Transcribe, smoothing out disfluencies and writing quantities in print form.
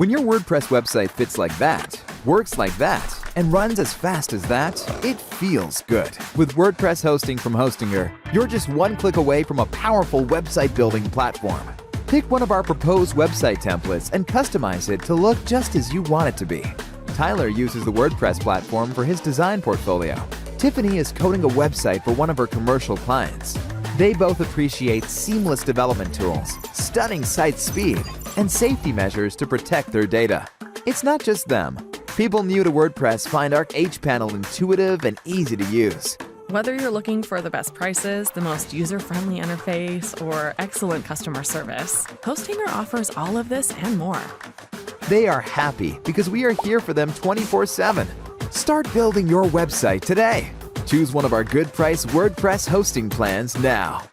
When your WordPress website fits like that, works like that, and runs as fast as that, it feels good. With WordPress hosting from Hostinger, you're just one click away from a powerful website building platform. Pick one of our proposed website templates and customize it to look just as you want it to be. Tyler uses the WordPress platform for his design portfolio. Tiffany is coding a website for one of her commercial clients. They both appreciate seamless development tools, stunning site speed, and safety measures to protect their data. It's not just them. People new to WordPress find our H-Panel intuitive and easy to use. Whether you're looking for the best prices, the most user-friendly interface, or excellent customer service, Hostinger offers all of this and more. They are happy because we are here for them 24/7. Start building your website today. Choose one of our good price WordPress hosting plans now.